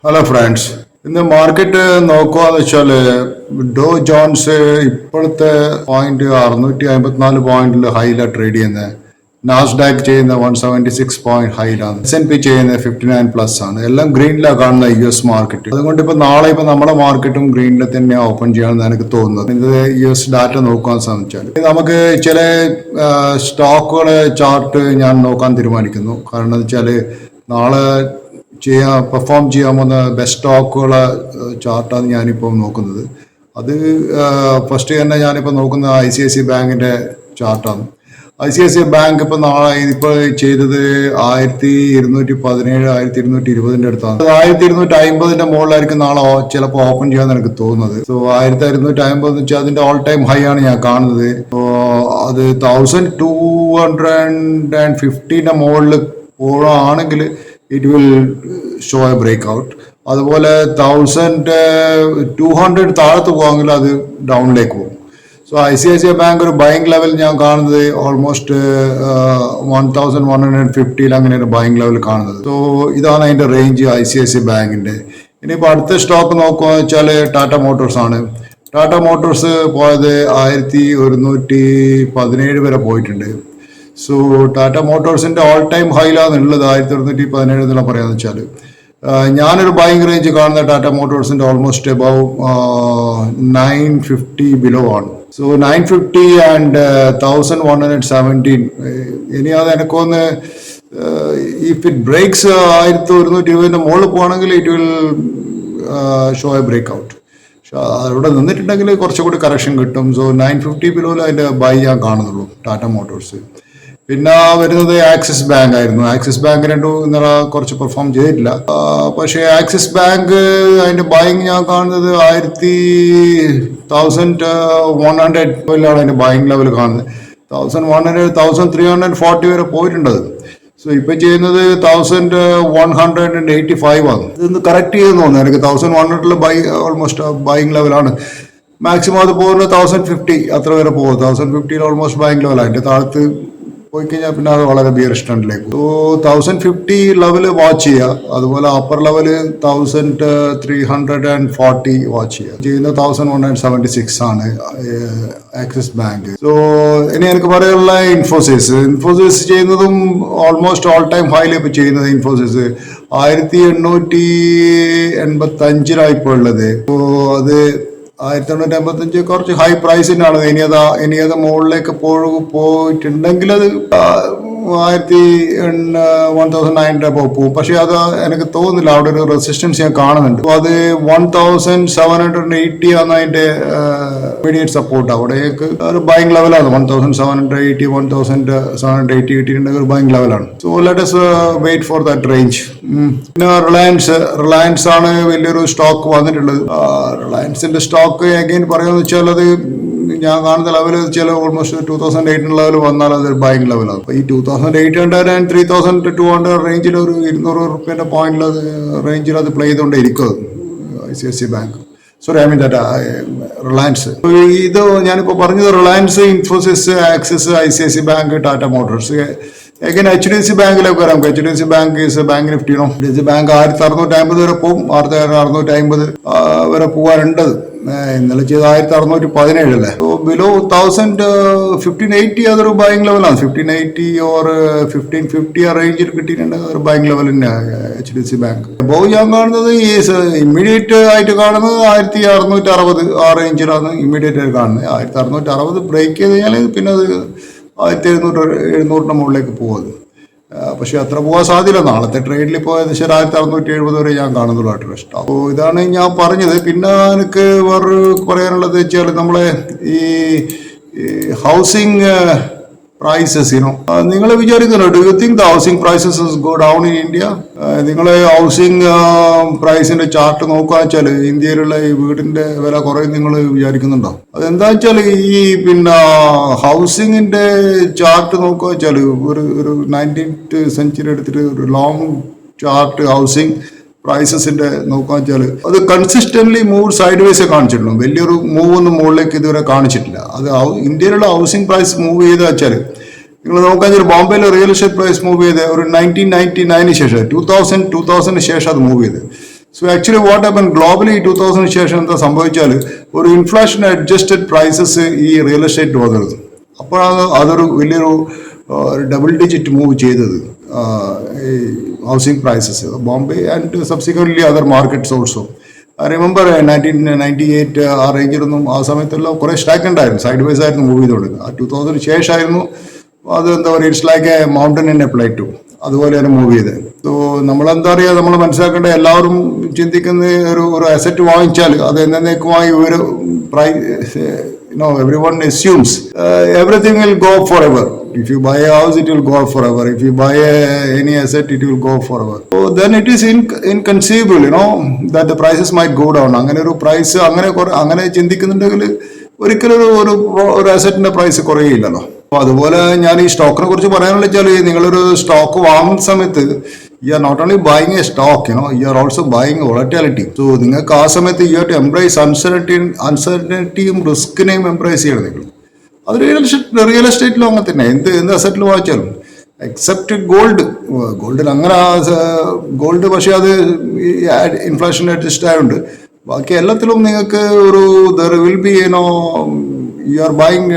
Hello friends, ഇന്ന് market നോക്കുകയെന്ന് വെച്ചാൽ ഡോ John's ഇപ്പോഴത്തെ പോയിന്റ് 654 ഹൈയിലാണ് ട്രേഡ് ചെയ്യുന്നത്. നാസ്ഡാക്ക് ചെയ്യുന്ന 176 പോയിന്റ് ഹൈയിലാണ്. S&P ചെയ്യുന്ന 59+ ആണ്. എല്ലാം ഗ്രീനിലാണ് കാണുന്ന US മാർക്കറ്റ്. അതുകൊണ്ട് ഇപ്പൊ നാളെ നമ്മുടെ മാർക്കറ്റും ഗ്രീനിൽ തന്നെയാണ് ഓപ്പൺ ചെയ്യാമെന്ന് എനിക്ക് തോന്നുന്നത്. ഇത് US ഡാറ്റ നോക്കാൻ സാധിച്ചാൽ നമുക്ക് ചില സ്റ്റോക്കുകളെ ചാർട്ട് ഞാൻ നോക്കാൻ തീരുമാനിക്കുന്നു. കാരണം എന്താ വെച്ചാൽ നാളെ പെർഫോം ചെയ്യാൻ പോകുന്ന ബെസ്റ്റ് സ്റ്റോക്കുകളെ ചാർട്ടാണ് ഞാനിപ്പോൾ നോക്കുന്നത്. അത് ഫസ്റ്റ് തന്നെ ഞാനിപ്പോൾ നോക്കുന്ന ICICI ബാങ്കിൻ്റെ ചാർട്ടാണ്. ICICI ബാങ്ക് ഇപ്പോൾ നാളെ ഇപ്പോൾ ചെയ്തത് 1217 1220 അടുത്താണ്. 1250 മുകളിലായിരിക്കും നാളെ ചിലപ്പോൾ ഓപ്പൺ ചെയ്യാൻ എനിക്ക് തോന്നുന്നത്. സോ 1250 വെച്ചാൽ അതിന്റെ ഓൾ ടൈം ഹൈ ആണ് ഞാൻ കാണുന്നത്. അത് 1250 മുകളിൽ പോവുകയാണെങ്കിൽ it will show a break out. അതുപോലെ 1200 താഴത്ത് പോകുമെങ്കിൽ അത് ഡൗണിലേക്ക് പോകും. സോ ICICI ബാങ്ക് ഒരു ബൈങ് ലെവൽ ഞാൻ കാണുന്നത് ഓൾമോസ്റ്റ് 1150 അങ്ങനെ ഒരു ബൈങ് ലെവൽ കാണുന്നത്. സോ ഇതാണ് അതിന്റെ റേഞ്ച് ICICI ബാങ്കിന്റെ. ഇനിയിപ്പോൾ അടുത്ത സ്റ്റോക്ക് നോക്കുകയെന്ന് വെച്ചാൽ ടാറ്റ മോട്ടോഴ്സ് ആണ്. ടാറ്റ മോട്ടോഴ്സ് പോയത് 1117 വരെ പോയിട്ടുണ്ട്. സോ ടാറ്റ മോട്ടോഴ്സിന്റെ ഓൾ ടൈം ഹൈലാണ് ഉള്ളത് 1117 എന്നുള്ള പറയാന്ന് വെച്ചാൽ ഞാനൊരു ബൈങ് റേഞ്ച് കാണുന്ന ടാറ്റ മോട്ടോഴ്സിന്റെ ഓൾമോസ്റ്റ് അബവ് 950 ബിലോ ആണ്. സോ 950 ആൻഡ് 1117 ഇനി അത് എനിക്കൊന്ന് ഇഫ് ഇറ്റ് ബ്രേക്സ് 1120 മുകളിൽ പോവാണെങ്കിൽ it will show a break out. അവിടെ നിന്നിട്ടുണ്ടെങ്കിൽ കുറച്ചുകൂടി കറക്ഷൻ കിട്ടും. സോ 950 ബിലോയിൽ അതിന്റെ ബൈ ഞാൻ കാണുന്നുള്ളൂ ടാറ്റ മോട്ടോഴ്സ്. പിന്നെ വരുന്നത് ആക്സിസ് ബാങ്ക് ആയിരുന്നു. ആക്സിസ് ബാങ്ക് ഇന്നലെ കുറച്ച് പെർഫോം ചെയ്തിട്ടില്ല. പക്ഷേ ആക്സിസ് ബാങ്ക് അതിന്റെ ബൈങ് ഞാൻ കാണുന്നത് 1100 അതിന്റെ ബൈങ് ലെവൽ കാണുന്നത്. 1100 1340 വരെ പോയിട്ടുണ്ടത്. സോ ഇപ്പൊ ചെയ്യുന്നത് 1185 ആണ്. ഇതൊന്ന് കറക്റ്റ് ചെയ്തെന്ന് തോന്നുന്നു എനിക്ക്. 1100 ബൈ ഓൾമോസ്റ്റ് ബൈങ് ലെവലാണ്. മാക്സിമം അത് പോകുന്നത് 1050 അത്ര വരെ പോകും. 1050 ഓൾമോസ്റ്റ് ബൈങ് ലെവലാണ്. അതിന്റെ താഴത്ത് പോയി കഴിഞ്ഞാൽ പിന്നെ അത് വളരെ ബിയർ സ്റ്റാൻഡിലേക്ക്. സോ 1050 ലെവല് വാച്ച് ചെയ്യുക. അതുപോലെ അപ്പർ ലെവല് 1340 വാച്ച് ചെയ്യുക. ചെയ്യുന്ന 1176 ആണ് ആക്സിസ് ബാങ്ക്. സോ ഇനി എനിക്ക് പറയാനുള്ള ഇൻഫോസിസ് ചെയ്യുന്നതും ഓൾമോസ്റ്റ് ഓൾ ടൈം ഹൈയിൽ ഇപ്പൊ ചെയ്യുന്നത്. ഇൻഫോസിസ് 1885 ഇപ്പോൾ ഉള്ളത്. സോ അത് 1885 കുറച്ച് ഹൈ പ്രൈസിനാണ്. ഇനി അത് മുകളിലേക്ക് പോയിട്ടുണ്ടെങ്കിൽ അത് 1900 പോകും. പക്ഷെ അത് എനിക്ക് തോന്നുന്നില്ല. അവിടെ ഒരു റെസിസ്റ്റൻസ് ഞാൻ കാണുന്നുണ്ട്. അത് 1780 ആണ് അതിന്റെ ഇമീഡിയറ്റ് സപ്പോർട്ട്. അവിടേക്ക് ഒരു ബൈങ് ലെവലാണ്. 1780 1780 കിട്ടിയിട്ടുണ്ടെങ്കിൽ ഒരു ബൈങ് ലെവലാണ്. So let us wait for that range. പിന്നെ റിലയൻസ് ആണ് വലിയൊരു സ്റ്റോക്ക് വന്നിട്ടുള്ളത്. റിലയൻസിന്റെ സ്റ്റോക്ക് അഗൈൻ പറയാന്ന് വെച്ചാൽ അത് ഞാൻ കാണുന്ന ലെവല് ചില ഓൾമോസ്റ്റ് 2008 ലെവൽ വന്നാൽ അത് ബൈങ് ലെവലാണ്. അപ്പൊ ഈ 2800 ആൻഡ് 3200 റേഞ്ചിൽ ഒരു 200 റുപ്യന്റെ പോയിന്റിൽ റേഞ്ചിൽ അത് പ്ലേ ചെയ്തുകൊണ്ടേ ഇരിക്കും ICICI bank. Sorry, I mean that Reliance. ഇത് ഞാനിപ്പോ പറഞ്ഞത് Reliance, Infosys, axis, ICICI bank, Tata Motors. Again HDFC ബാങ്കിലേക്ക് വരാം. HDFC bank is bank Nifty. HDFC bank 1650 വരെ പോകും. 1650 വരെ പോകാനുണ്ട്. ഇന്നലെ ചെയ്ത് 1617 അല്ലേ. ബിലോ 1580 അതൊരു ബൈങ് ലെവലാണ്. 1580 ഓർ 1550 ആ റേഞ്ചിൽ കിട്ടിയിട്ടുണ്ടെങ്കിൽ അതൊരു ബൈങ് ലെവൽ തന്നെ HDFC ബാങ്ക്. അപ്പോൾ ഞാൻ കാണുന്നത് ഈ ഇമ്മീഡിയറ്റ് ആയിട്ട് കാണുന്നത് 1660 ആ റേഞ്ചിലാണ് ഇമ്മീഡിയറ്റ് ആയിട്ട് കാണുന്നത്. 1660 ബ്രേക്ക് ചെയ്ത് കഴിഞ്ഞാൽ പിന്നെ അത് 1700 മുകളിലേക്ക് പോകുന്നത്. പക്ഷെ അത്ര പോകാൻ സാധ്യത. നാളത്തെ ട്രേഡിൽ ഇപ്പോൾ ഏകദേശം 1670 വരെ ഞാൻ കാണുന്നുള്ളൂ ട്രസ്റ്റ്. അപ്പോൾ ഇതാണ് ഞാൻ പറഞ്ഞത്. പിന്നെ എനിക്ക് വേറെ പറയാനുള്ളത് വെച്ചാൽ നമ്മളെ ഈ ഹൗസിംഗ് പ്രൈസസ് നിങ്ങൾ വിചാരിക്കുന്നുണ്ടോ, do you think the housing prices go down in India? നിങ്ങൾ ഹൗസിംഗ് പ്രൈസിന്റെ ചാർട്ട് നോക്കുക വെച്ചാൽ ഇന്ത്യയിലുള്ള ഈ വീടിന്റെ വില കുറയും നിങ്ങൾ വിചാരിക്കുന്നുണ്ടോ? അതെന്താ വെച്ചാൽ ഈ പിന്നെ ഹൗസിംഗിന്റെ ചാർട്ട് നോക്കുക വെച്ചാൽ ഒരു 19th സെഞ്ചുറി എടുത്തിട്ട് ഒരു ലോങ് ചാർട്ട് ഹൗസിംഗ് പ്രൈസസിന്റെ നോക്കുക വെച്ചാൽ അത് കൺസിസ്റ്റന്റ്ലി മൂവ് സൈഡ് വേസ് കാണിച്ചിട്ടുള്ളൂ. വലിയൊരു മൂവ് ഒന്നും മുകളിലേക്ക് ഇതുവരെ കാണിച്ചിട്ടില്ല. അത് ഇന്ത്യയിലുള്ള ഹൗസിംഗ് പ്രൈസ് മൂവ് ചെയ്ത് വെച്ചാൽ നിങ്ങൾ നോക്കാൻ വെച്ചാൽ ബോംബെയിലെ റിയൽ എസ്റ്റേറ്റ് പ്രൈസ് മൂവ് ചെയ്ത് ഒരു 1999 ശേഷം 2000 ശേഷം അത് മൂവ് ചെയ്ത്. So actually what happen globally 2000 ശേഷം എന്താ സംഭവിച്ചാൽ ഒരു ഇൻഫ്ലേഷൻ അഡ്ജസ്റ്റഡ് പ്രൈസസ് ഈ റിയൽ എസ്റ്റേറ്റ് വന്നത്. അപ്പോഴാണ് അതൊരു വലിയൊരു ഡബിൾ ഡിജിറ്റ് മൂവ് ചെയ്തത് ഈ housing prices Bombay and subsequently other markets also. I remember 1998 ആ റേഞ്ചിലൊന്നും ആ സമയത്തെല്ലാം കുറേ സ്റ്റാക്ക് ആയിരുന്നു, സൈഡ് വൈസ് ആയിരുന്നു മൂവ് ചെയ്തുകൊണ്ടിരുന്നത്. ആ 2000 ശേഷമായിരുന്നു അത് എന്താ പറയുക, it's like A mountain in A plateau, അതുപോലെയാണ് മൂവ് ചെയ്തത്. സോ നമ്മളെന്താ പറയുക, നമ്മൾ മനസ്സിലാക്കേണ്ട എല്ലാവരും ചിന്തിക്കുന്ന ഒരു അസറ്റ് വാങ്ങിച്ചാൽ അത് എന്നേക്കുമായി ഒരു price everyone assumes everything will go forever. If you buy a house, it will go forever. If you buy any asset, it will go forever. So then it is inconceivable, that the prices might go down. അങ്ങനെ ഒരു price അങ്ങനെ ചിന്തിക്കുന്നുണ്ടെങ്കിൽ ഒരിക്കലും ഒരു അസറ്റിന്റെ price കുറയില്ലല്ലോ. അപ്പോൾ അതുപോലെ ഞാൻ ഈ സ്റ്റോക്കിനെ കുറിച്ച് പറയാനുള്ള വെച്ചാൽ, നിങ്ങളൊരു സ്റ്റോക്ക് വാങ്ങുന്ന സമയത്ത് you are not only buying a stock, you are also buying volatility. So നിങ്ങൾക്ക് ആ സമയത്ത് യു ഹാവ് ടു എംബ്രേസ് അൺസർട്ടനിറ്റിയും റിസ്കിനെയും എംബ്രേസ് ചെയ്യണം നിങ്ങൾ. അത് റിയൽ എസ്റ്റേറ്റിലും അങ്ങനെ തന്നെ, എന്ത് അസറ്റിൽ വാങ്ങിച്ചാലും എക്സെപ്റ്റ് ഗോൾഡിൽ അങ്ങനെ ഗോൾഡ് പക്ഷേ അത് ഇൻഫ്ലേഷൻ അഡ്ജസ്റ്റ് ആയതുകൊണ്ട് ബാക്കി എല്ലാത്തിലും നിങ്ങൾക്ക് there will be you are buying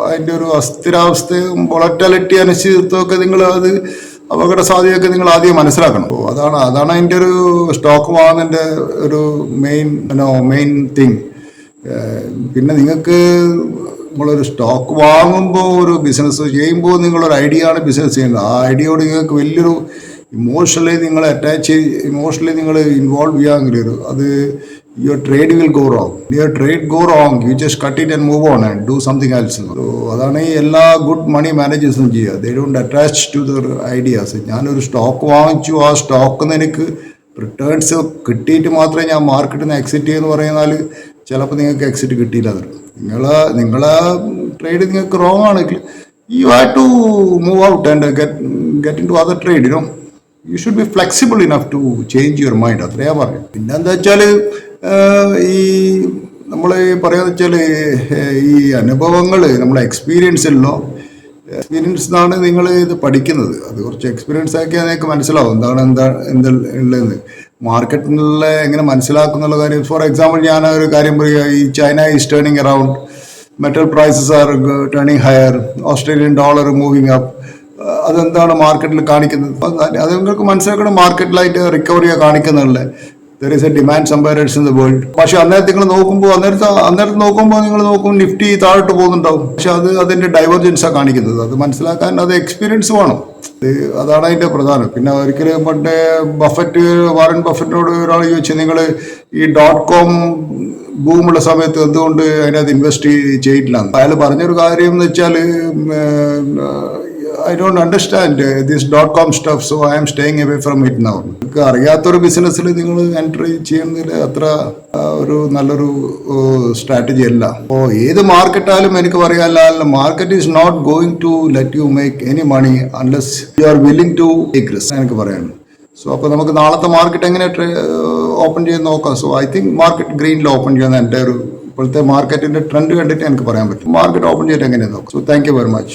അതിൻ്റെ ഒരു അസ്ഥിരാവസ്ഥയും വോളറ്റാലിറ്റി അനിശ്ചിതത്വമൊക്കെ നിങ്ങൾ അത് അപകട സാധ്യതയൊക്കെ നിങ്ങൾ ആദ്യം മനസ്സിലാക്കണം. അതാണ് അതിൻ്റെ ഒരു സ്റ്റോക്ക് വാങ്ങുന്നതിൻ്റെ ഒരു മെയിൻ തിങ്. പിന്നെ നിങ്ങൾക്ക് നിങ്ങളൊരു സ്റ്റോക്ക് വാങ്ങുമ്പോൾ ഒരു ബിസിനസ് ചെയ്യുമ്പോൾ നിങ്ങളൊരു ഐഡിയ ആണ് ബിസിനസ് ചെയ്യുന്നത്. ആ ഐഡിയയോട് നിങ്ങൾക്ക് വലിയൊരു ഇമോഷണലി നിങ്ങൾ ഇമോഷണലി നിങ്ങൾ ഇൻവോൾവ് ചെയ്യാമെങ്കിൽ അത് your trade will go wrong. Your trade go wrong, you just cut it and move on and do something else. So അതാണ് ഈ എല്ലാ ഗുഡ് മണി മാനേജേഴ്സും ചെയ്യുക. They don't attach to their ideas. ഞാനൊരു stock വാങ്ങിച്ചു, ആ സ്റ്റോക്കിൽ നിന്ന് എനിക്ക് റിട്ടേൺസ് കിട്ടിയിട്ട് മാത്രമേ ഞാൻ മാർക്കറ്റിൽ നിന്ന് എക്സിറ്റ് ചെയ്യുമെന്ന് പറയുന്നാൽ ചിലപ്പോൾ നിങ്ങൾക്ക് എക്സിറ്റ് കിട്ടിയില്ല. അത് നിങ്ങളെ ട്രേഡ് നിങ്ങൾക്ക് റോങ് ആണെങ്കിൽ you have to move out and get into other trade. You should be flexible enough to change your mind. അത്രയാ പറയും. പിന്നെ എന്താ വെച്ചാൽ ഈ നമ്മൾ പറയാന്ന് വെച്ചാൽ ഈ അനുഭവങ്ങൾ നമ്മളെ എക്സ്പീരിയൻസിലോ എന്നാണ് നിങ്ങൾ ഇത് പഠിക്കുന്നത്. അത് കുറച്ച് എക്സ്പീരിയൻസ് ആക്കിയാൽ നിങ്ങൾക്ക് മനസ്സിലാവും എന്താ ഉള്ളതെന്ന്. മാർക്കറ്റിനുള്ള എങ്ങനെ മനസ്സിലാക്കുന്നുള്ള കാര്യം. ഫോർ എക്സാമ്പിൾ ഞാൻ ഒരു കാര്യം പറയുക, ഈ China is turning around, metal prices are turning higher, Australian dollar moving up. അതെന്താണ് മാർക്കറ്റിൽ കാണിക്കുന്നത്? അത് നിങ്ങൾക്ക് മനസ്സിലാക്കണം. മാർക്കറ്റിലായിട്ട് റിക്കവറിയാ കാണിക്കുന്നുള്ളത്. There is a demand somewhere in the world. പക്ഷെ അന്നേരത്ത് നിങ്ങൾ നോക്കുമ്പോൾ നിങ്ങൾ നോക്കും നിഫ്റ്റി താഴോട്ട് പോകുന്നുണ്ടാവും. പക്ഷെ അതിന്റെ ഡൈവർജൻസാണ് കാണിക്കുന്നത്. അത് മനസ്സിലാക്കാൻ അത് എക്സ്പീരിയൻസ് വേണം. അതാണ് അതിന്റെ പ്രധാനം. പിന്നെ ഒരിക്കലും വാറൻ ബഫറ്റിനോട് ഒരാൾ ചോദിച്ചു, നിങ്ങൾ ഈ .com ബൂമുള്ള സമയത്ത് എന്തുകൊണ്ട് അതിനകത്ത് ഇൻവെസ്റ്റ് ചെയ്തിട്ടില്ല? അയാൾ പറഞ്ഞൊരു കാര്യം എന്ന് വെച്ചാൽ, I don't understand this .com stuff, so I am staying away from it now. നിങ്ങൾക്ക് അറിയാത്തൊരു ബിസിനസ്സിൽ നിങ്ങൾ എൻട്രി ചെയ്യുന്നതിൽ അത്ര ഒരു നല്ലൊരു സ്ട്രാറ്റജി അല്ല. അപ്പോൾ ഏത് മാർക്കറ്റായാലും എനിക്ക് പറയാനുള്ള, market is not going to let you make any money unless you are willing to take risk എനിക്ക് പറയാനുള്ളത്. സോ അപ്പോൾ നമുക്ക് നാളത്തെ മാർക്കറ്റ് എങ്ങനെ ഓപ്പൺ ചെയ്ത് നോക്കാം. സോ ഐ തിങ്ക് മാർക്കറ്റ് ഗ്രീനിൽ ഓപ്പൺ ചെയ്യുന്ന എൻ്റെ ഇപ്പോഴത്തെ മാർക്കറ്റിന്റെ ട്രെൻഡ് കണ്ടിട്ട് എനിക്ക് പറയാൻ പറ്റും മാർക്കറ്റ് ഓപ്പൺ ചെയ്തിട്ട് എങ്ങനെയാണ് നോക്കാം. So thank you very much.